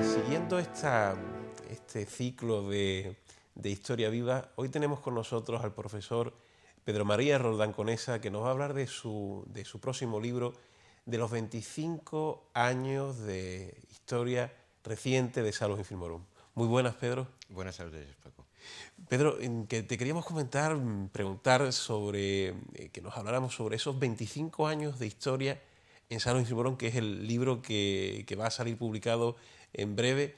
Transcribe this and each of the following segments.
Siguiendo este ciclo de Historia Viva, hoy tenemos con nosotros al profesor Pedro María Roldán Conesa, que nos va a hablar de su próximo libro, de los 25 años de historia reciente de Salus Infirmorum. Muy buenas, Pedro. Buenas tardes, Paco. Pedro, que te queríamos preguntar sobre, que nos habláramos sobre esos 25 años de historia en Salus Infirmorum, que es el libro que va a salir publicado en breve,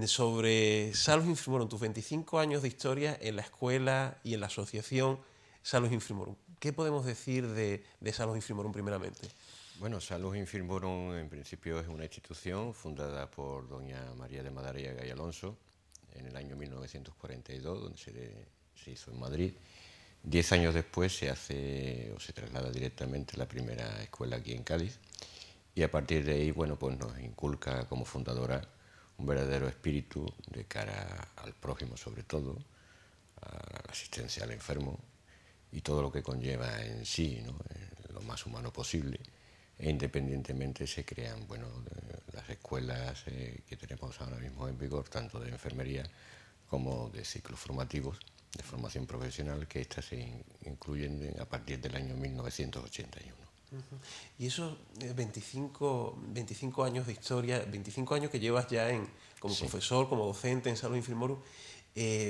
sobre Salus Infirmorum, tus 25 años de historia en la escuela y en la asociación Salus Infirmorum. ¿Qué podemos decir de Salus Infirmorum primeramente? Bueno, Salus Infirmorum en principio es una institución fundada por doña María de Madariaga y Alonso en el año 1942, donde se hizo en Madrid. 10 años después se traslada directamente a la primera escuela aquí en Cádiz, y a partir de ahí, bueno, pues nos inculca como fundadora un verdadero espíritu de cara al prójimo, sobre todo, a la asistencia al enfermo y todo lo que conlleva en sí, ¿no? Lo más humano posible. E independientemente se crean, bueno, las escuelas que tenemos ahora mismo en vigor, tanto de enfermería como de ciclos formativos de formación profesional, que estas se incluyen a partir del año 1981. Y esos 25 años de historia, 25 años que llevas ya como Sí. profesor, como docente en Salus Infirmorum,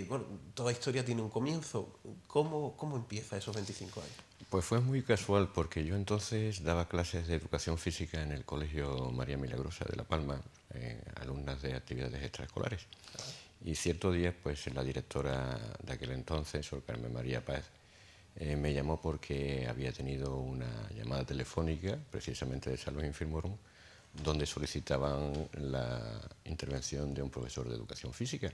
bueno, toda historia tiene un comienzo. ¿Cómo empieza esos 25 años? Pues fue muy casual, porque yo entonces daba clases de educación física en el Colegio María Milagrosa de La Palma, alumnas de actividades extraescolares. Y cierto día, pues la directora de aquel entonces, Sor Carmen María Páez, me llamó porque había tenido una llamada telefónica, precisamente de Salus Infirmorum, donde solicitaban la intervención de un profesor de educación física.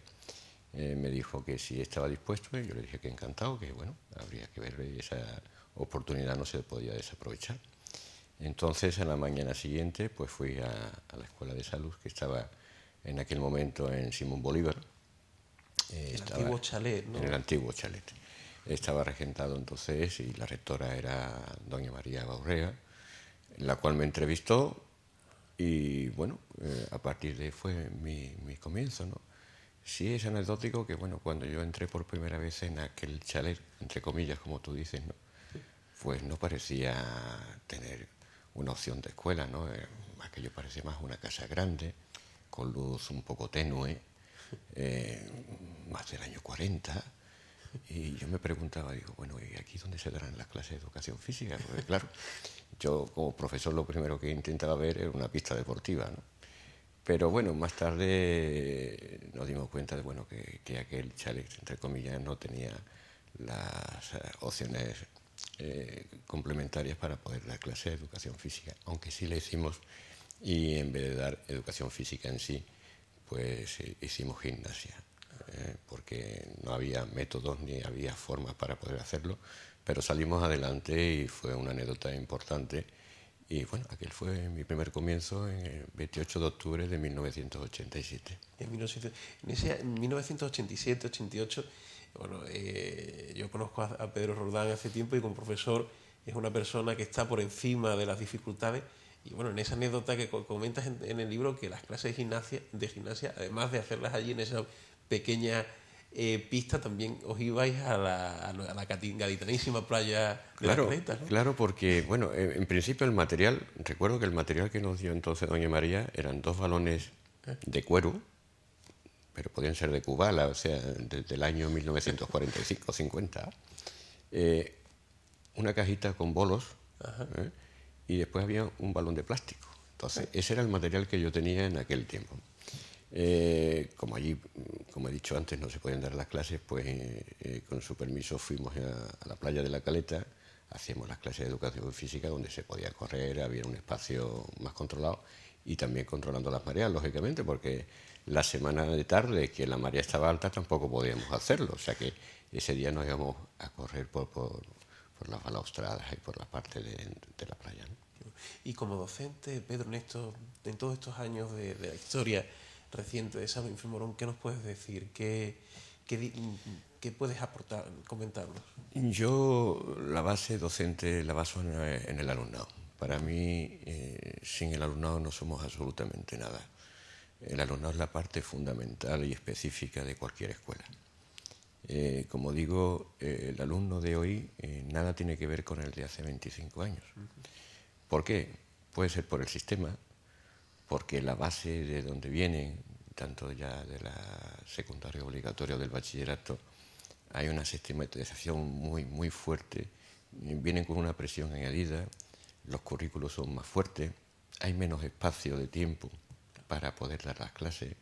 Me dijo que si estaba dispuesto, y yo le dije que encantado, que bueno, habría que ver, esa oportunidad no se podía desaprovechar. Entonces, a la mañana siguiente, pues fui a la Escuela de Salud, que estaba en aquel momento en Simón Bolívar. El antiguo chalet, ¿no? En el antiguo chalet. Estaba regentado entonces, y la rectora era doña María Baurrea, la cual me entrevistó, y bueno, a partir de ahí fue mi comienzo, ¿no? Sí, es anecdótico que, bueno, cuando yo entré por primera vez en aquel chalet, entre comillas, como tú dices, ¿no? Pues no parecía tener una opción de escuela, ¿no? Aquello parecía más una casa grande, con luz un poco tenue, más del año 40, y yo me preguntaba, digo, bueno, ¿y aquí dónde se darán las clases de educación física? Porque claro, yo como profesor lo primero que intentaba ver era una pista deportiva, ¿no? Pero bueno, más tarde nos dimos cuenta de, bueno, que aquel chalet, entre comillas, no tenía las opciones complementarias para poder dar clase de educación física, aunque sí la hicimos, y en vez de dar educación física en sí, pues hicimos gimnasia, porque no había métodos ni había formas para poder hacerlo, pero salimos adelante y fue una anécdota importante. Y bueno, aquel fue mi primer comienzo en el 28 de octubre de 1987. En 1987, 88, bueno, yo conozco a Pedro Roldán hace tiempo y como profesor es una persona que está por encima de las dificultades. Y bueno, en esa anécdota que comentas en el libro, que las clases de gimnasia, además de hacerlas allí en esa pequeña pista, también os ibais a la gaditanísima playa de las Claro, Caletas, ¿no? claro, porque, bueno, en principio el material, recuerdo que el material que nos dio entonces doña María eran 2 balones de cuero, pero podían ser de Kubala, o sea, desde el año 1945-50, una cajita con bolos, ¿eh? Y después había un balón de plástico. Entonces, ese era el material que yo tenía en aquel tiempo. Como allí, como he dicho antes, no se podían dar las clases, pues con su permiso fuimos a la playa de la Caleta, hacíamos las clases de educación física donde se podía correr, había un espacio más controlado, y también controlando las mareas, lógicamente, porque la semana de tarde que la marea estaba alta tampoco podíamos hacerlo, o sea que ese día nos íbamos a correr por las balaustradas y por la parte de la playa, ¿no? Y como docente, Pedro, en todos estos años de la historia reciente de Salus Infirmorum, ¿qué nos puedes decir? ¿Qué puedes aportar, comentarnos? Yo la base docente la baso en el alumnado. Para mí, sin el alumnado no somos absolutamente nada. El alumnado es la parte fundamental y específica de cualquier escuela. Como digo, el alumno de hoy nada tiene que ver con el de hace 25 años. ¿Por qué? Puede ser por el sistema, porque la base de donde vienen, tanto ya de la secundaria obligatoria o del bachillerato, hay una sistematización muy fuerte, vienen con una presión añadida, los currículos son más fuertes, hay menos espacio de tiempo para poder dar las clases,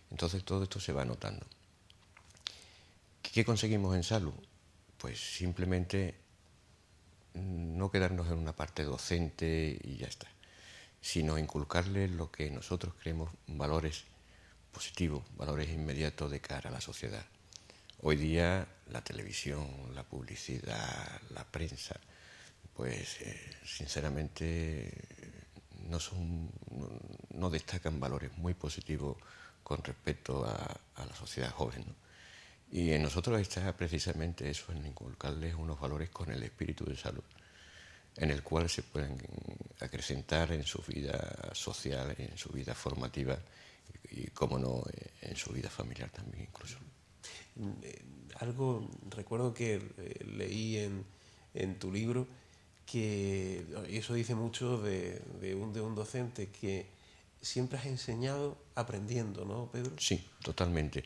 entonces todo esto se va notando. ¿Qué conseguimos en Salud? Pues simplemente no quedarnos en una parte docente y ya está, sino inculcarles lo que nosotros creemos valores positivos, valores inmediatos de cara a la sociedad. Hoy día la televisión, la publicidad, la prensa, pues sinceramente no destacan valores muy positivos con respecto a la sociedad joven, ¿no? Y en nosotros está precisamente eso, en inculcarles unos valores con el espíritu de Salud, en el cual se pueden acrecentar en su vida social, en su vida formativa y, como no, en su vida familiar también incluso. Algo, recuerdo que leí en tu libro, que eso dice mucho de un docente, que siempre has enseñado aprendiendo, ¿no, Pedro? Sí, totalmente.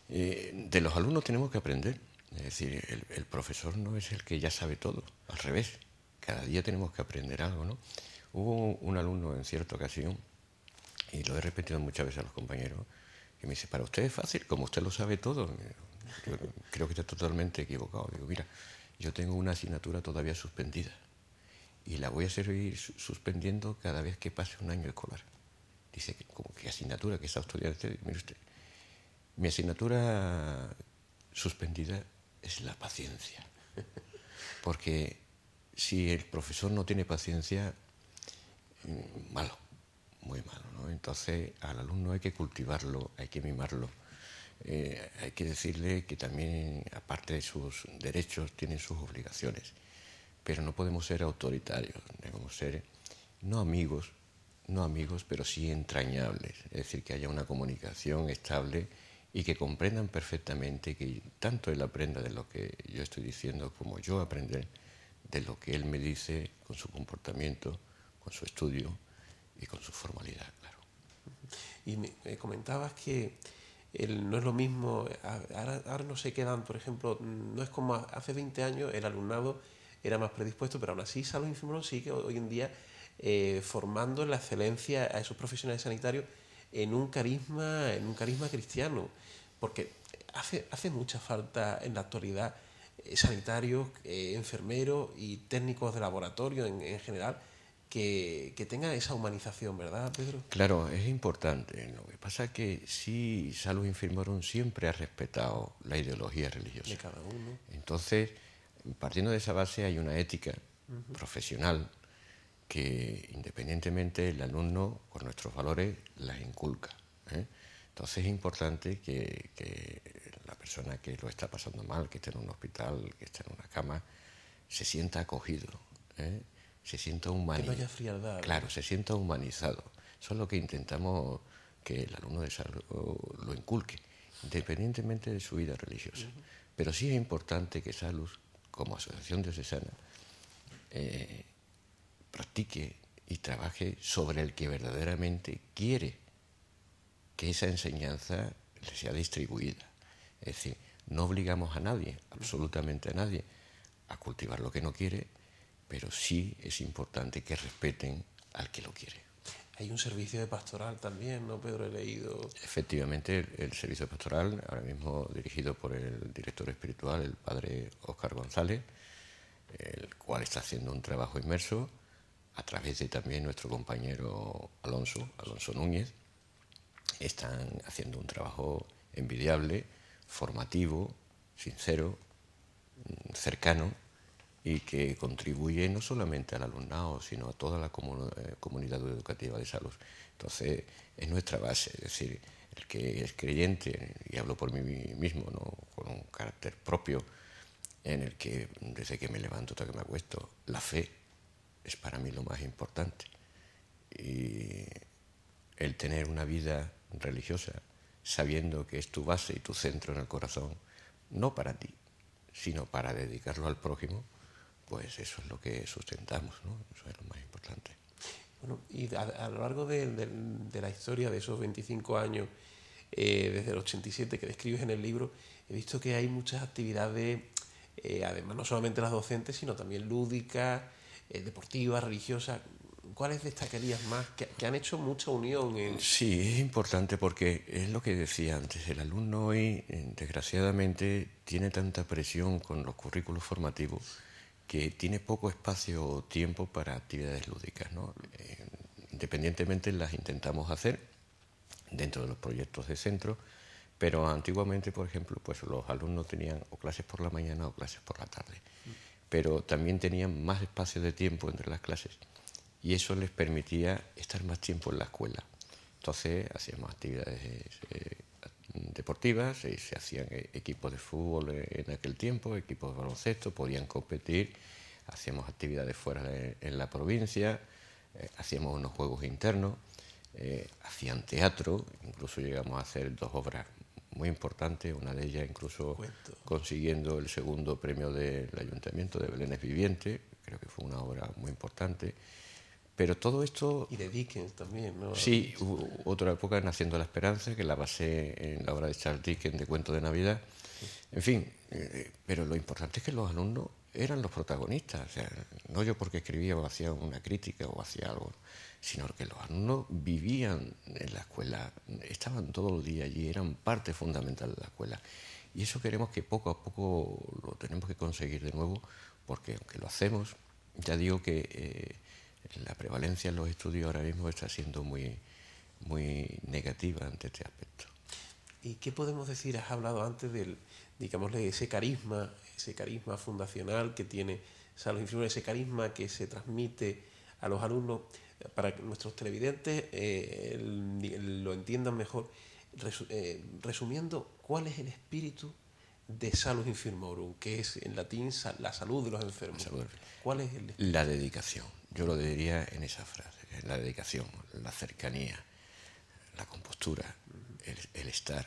De los alumnos tenemos que aprender. Es decir, el profesor no es el que ya sabe todo, al revés. Cada día tenemos que aprender algo, ¿no? Hubo un alumno en cierta ocasión, y lo he repetido muchas veces a los compañeros, que me dice, para usted es fácil, como usted lo sabe todo. Yo creo que está totalmente equivocado. Digo, mira, yo tengo una asignatura todavía suspendida y la voy a seguir suspendiendo cada vez que pase un año escolar. Dice, ¿cómo qué asignatura que está estudiando usted? Mire usted, mi asignatura suspendida es la paciencia. Porque si el profesor no tiene paciencia, malo, muy malo, ¿no? Entonces al alumno hay que cultivarlo, hay que mimarlo. Hay que decirle que también, aparte de sus derechos, tienen sus obligaciones. Pero no podemos ser autoritarios, debemos ser no amigos, pero sí entrañables. Es decir, que haya una comunicación estable y que comprendan perfectamente que tanto él aprenda de lo que yo estoy diciendo como yo aprender de lo que él me dice con su comportamiento, con su estudio y con su formalidad, claro. Y me comentabas que no es lo mismo, ahora no se quedan, por ejemplo, no es como hace 20 años el alumnado era más predispuesto, pero aún así Salud Infimbrón sigue hoy en día formando en la excelencia a esos profesionales sanitarios en un carisma cristiano, porque hace mucha falta en la actualidad sanitarios, enfermeros y técnicos de laboratorio en general que tengan esa humanización, ¿verdad, Pedro? Claro, es importante. Lo que pasa es que sí, Salud Infirmarum siempre ha respetado la ideología religiosa. De cada uno. Entonces, partiendo de esa base hay una ética profesional que independientemente el alumno, con nuestros valores, las inculca, ¿eh? Entonces es importante que la persona que lo está pasando mal, que está en un hospital, que está en una cama, se sienta acogido, ¿eh? Se sienta humanizado. Que no haya frialdad. Claro, se sienta humanizado. Eso es lo que intentamos que el alumno de Salud lo inculque, independientemente de su vida religiosa. Pero sí es importante que Salud, como asociación diocesana, practique y trabaje sobre el que verdaderamente quiere que esa enseñanza le sea distribuida. Es decir, no obligamos a nadie, absolutamente a nadie, a cultivar lo que no quiere, pero sí es importante que respeten al que lo quiere. Hay un servicio de pastoral también, ¿no, Pedro? He leído. Efectivamente, el servicio pastoral, ahora mismo dirigido por el director espiritual, el padre Óscar González, el cual está haciendo un trabajo inmerso a través de también nuestro compañero Alonso Núñez. Están haciendo un trabajo envidiable, formativo, sincero, cercano, y que contribuye no solamente al alumnado, sino a toda la comunidad educativa de Salud. Entonces, es nuestra base, es decir, el que es creyente, y hablo por mí mismo, ¿no?, con un carácter propio, en el que desde que me levanto hasta que me acuesto, la fe es para mí lo más importante. Y el tener una vida religiosa, sabiendo que es tu base y tu centro en el corazón, no para ti, sino para dedicarlo al prójimo, pues eso es lo que sustentamos, ¿no? Eso es lo más importante. Bueno, y a lo largo de la historia de esos 25 años, desde el 87 que describes en el libro, he visto que hay muchas actividades, además no solamente las docentes, sino también lúdicas, deportivas, religiosas. ¿Cuáles destacarías más que han hecho mucha unión en...? Sí, es importante porque es lo que decía antes, el alumno hoy, desgraciadamente, tiene tanta presión con los currículos formativos que tiene poco espacio o tiempo para actividades lúdicas, ¿no? Independientemente las intentamos hacer dentro de los proyectos de centro, pero antiguamente, por ejemplo, pues los alumnos tenían o clases por la mañana o clases por la tarde, pero también tenían más espacio de tiempo entre las clases y eso les permitía estar más tiempo en la escuela. Entonces hacíamos actividades deportivas, se hacían equipos de fútbol en aquel tiempo, equipos de baloncesto, podían competir, hacíamos actividades fuera en la provincia, hacíamos unos juegos internos, hacían teatro, incluso llegamos a hacer 2 obras muy importantes, una de ellas incluso consiguiendo el segundo premio del Ayuntamiento de Belénes Viviente, creo que fue una obra muy importante. Pero todo esto... Y de Dickens también, ¿no? Sí, hubo otra época en Haciendo la Esperanza, que la basé en la obra de Charles Dickens de Cuento de Navidad. En fin, pero lo importante es que los alumnos eran los protagonistas. O sea, no yo porque escribía o hacía una crítica o hacía algo, sino que los alumnos vivían en la escuela, estaban todos los días allí, eran parte fundamental de la escuela. Y eso queremos que poco a poco lo tenemos que conseguir de nuevo, porque aunque lo hacemos, ya digo que la prevalencia en los estudios ahora mismo está siendo muy negativa ante este aspecto. ¿Y qué podemos decir? Has hablado antes del, digámosle, ese carisma fundacional que tiene Salus Infirmarium, ese carisma que se transmite a los alumnos. Para que nuestros televidentes lo entiendan mejor, resumiendo, ¿cuál es el espíritu de Salus Infirmorum, que es en latín la salud de los enfermos? ¿Cuál es el espíritu? La dedicación, yo lo diría en esa frase, la dedicación, la cercanía, la compostura, el estar,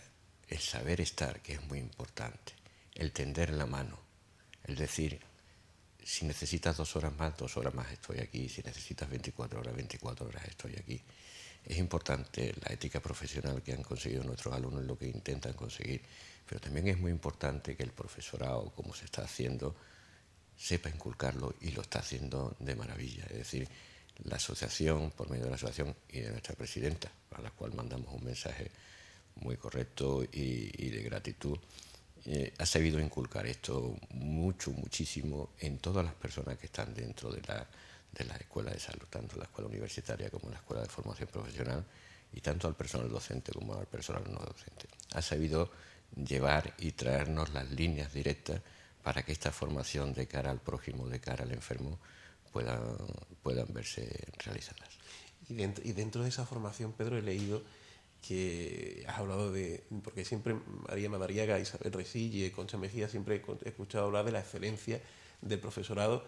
el saber estar, que es muy importante, el tender la mano, el decir, si necesitas 2 horas más, 2 horas más estoy aquí, si necesitas 24 horas, 24 horas estoy aquí. Es importante la ética profesional que han conseguido nuestros alumnos, lo que intentan conseguir, pero también es muy importante que el profesorado, como se está haciendo, sepa inculcarlo y lo está haciendo de maravilla. Es decir, la asociación, por medio de la asociación y de nuestra presidenta, a la cual mandamos un mensaje muy correcto y de gratitud, ha sabido inculcar esto muchísimo en todas las personas que están dentro de la escuela de salud, tanto la escuela universitaria como la escuela de formación profesional, y tanto al personal docente como al personal no docente. Ha sabido llevar y traernos las líneas directas para que esta formación de cara al prójimo, de cara al enfermo, puedan verse realizadas. Y dentro de esa formación, Pedro, he leído que has hablado de, porque siempre María Madariaga, Isabel Resille, Concha Mejía, siempre he escuchado hablar de la excelencia del profesorado,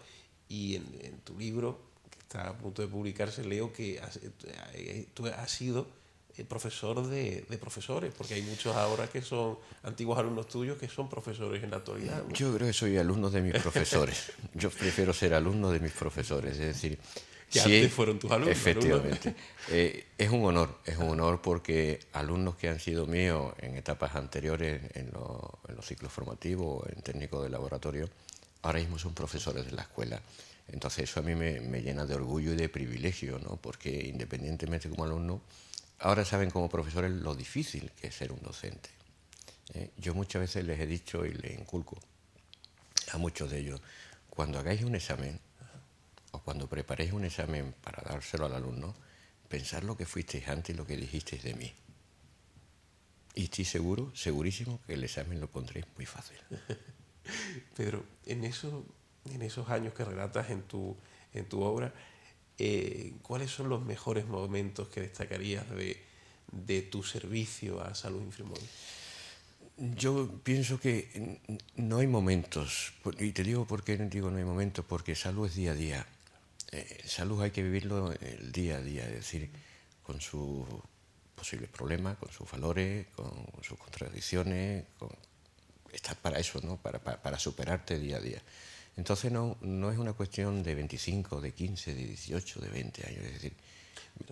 y en tu libro, que está a punto de publicarse, leo que tú has sido profesor de profesores, porque hay muchos ahora que son antiguos alumnos tuyos que son profesores en la actualidad, ¿no? Yo creo que soy alumno de mis profesores. Yo prefiero ser alumno de mis profesores, es decir... Que sí, antes fueron tus alumnos. Efectivamente. Es un honor porque alumnos que han sido míos en etapas anteriores, en los ciclos formativos, en técnicos de laboratorio, ahora mismo son profesores de la escuela. Entonces eso a mí me llena de orgullo y de privilegio, ¿no? Porque independientemente como alumno, ahora saben como profesores lo difícil que es ser un docente. Yo muchas veces les he dicho y les inculco a muchos de ellos, cuando hagáis un examen, o cuando preparéis un examen para dárselo al alumno, pensar lo que fuisteis antes y lo que dijisteis de mí. Y estoy segurísimo que el examen lo pondréis muy fácil. Pedro, en esos años que relatas en tu obra, ¿cuáles son los mejores momentos que destacarías de tu servicio a Salus Infirmorum? Yo pienso que no hay momentos, y te digo por qué digo no hay momentos, porque salud es día a día. Salud hay que vivirlo el día a día, es decir, con sus posibles problemas, con sus valores, con sus contradicciones, estar para eso, ¿no? Para superarte día a día. Entonces no es una cuestión de 25, de 15, de 18, de 20 años. Es decir,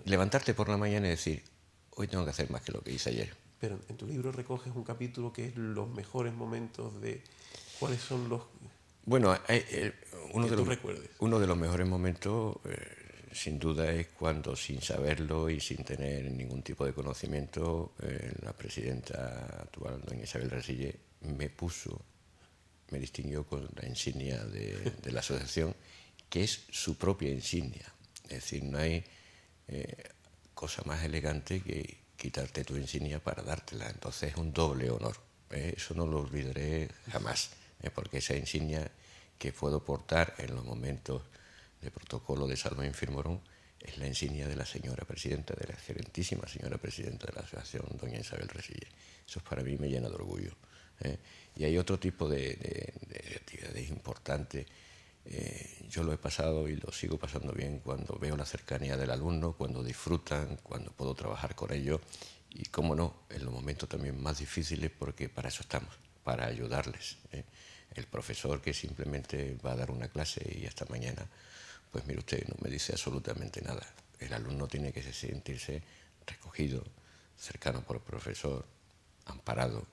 levantarte por la mañana y decir, hoy tengo que hacer más que lo que hice ayer. Pero en tu libro recoges un capítulo que es los mejores momentos de... ¿Cuáles son los Bueno, que tú recuerdes? uno de los mejores momentos, sin duda, es cuando, sin saberlo y sin tener ningún tipo de conocimiento, la presidenta actual, doña Isabel Resille, me distinguió con la insignia de la asociación, que es su propia insignia. Es decir, no hay cosa más elegante que quitarte tu insignia para dártela. Entonces es un doble honor. Eso no lo olvidaré jamás, porque esa insignia que puedo portar en los momentos de protocolo de Salvo Infirmorum es la insignia de la señora presidenta, de la excelentísima señora presidenta de la asociación, doña Isabel Resille. Eso para mí me llena de orgullo. Y hay otro tipo de actividades importantes. Yo lo he pasado y lo sigo pasando bien cuando veo la cercanía del alumno, cuando disfrutan, cuando puedo trabajar con ellos y, cómo no, en los momentos también más difíciles, porque para eso estamos, para ayudarles. El profesor que simplemente va a dar una clase y hasta mañana, pues mire usted, no me dice absolutamente nada. El alumno tiene que sentirse recogido, cercano por el profesor, amparado,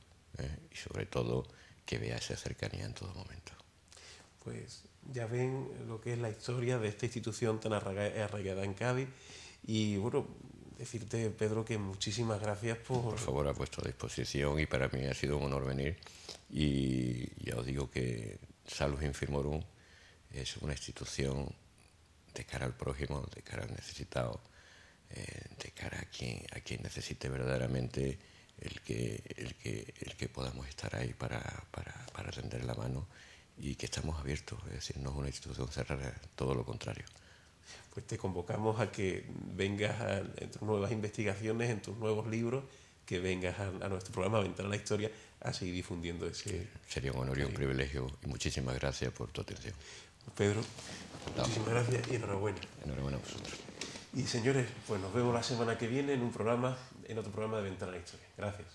y sobre todo que vea esa cercanía en todo momento. Pues ya ven lo que es la historia de esta institución tan arraigada en Cádiz y bueno, decirte, Pedro, que muchísimas gracias Por favor, a vuestra disposición, y para mí ha sido un honor venir, y ya os digo que Salus Infirmorum es una institución de cara al prójimo, de cara al necesitado, de cara a quien necesite verdaderamente el que podamos estar ahí para tender la mano, y que estamos abiertos. Es decir, no es una institución cerrada, todo lo contrario. Pues te convocamos a que vengas en tus nuevas investigaciones, en tus nuevos libros, que vengas a nuestro programa Ventana a la Historia a seguir difundiendo ese... Sería un honor y un privilegio, y muchísimas gracias por tu atención. Pedro, muchísimas gracias y enhorabuena. Enhorabuena a vosotros. Y señores, pues nos vemos la semana que viene en otro programa de Ventana a la Historia. Gracias.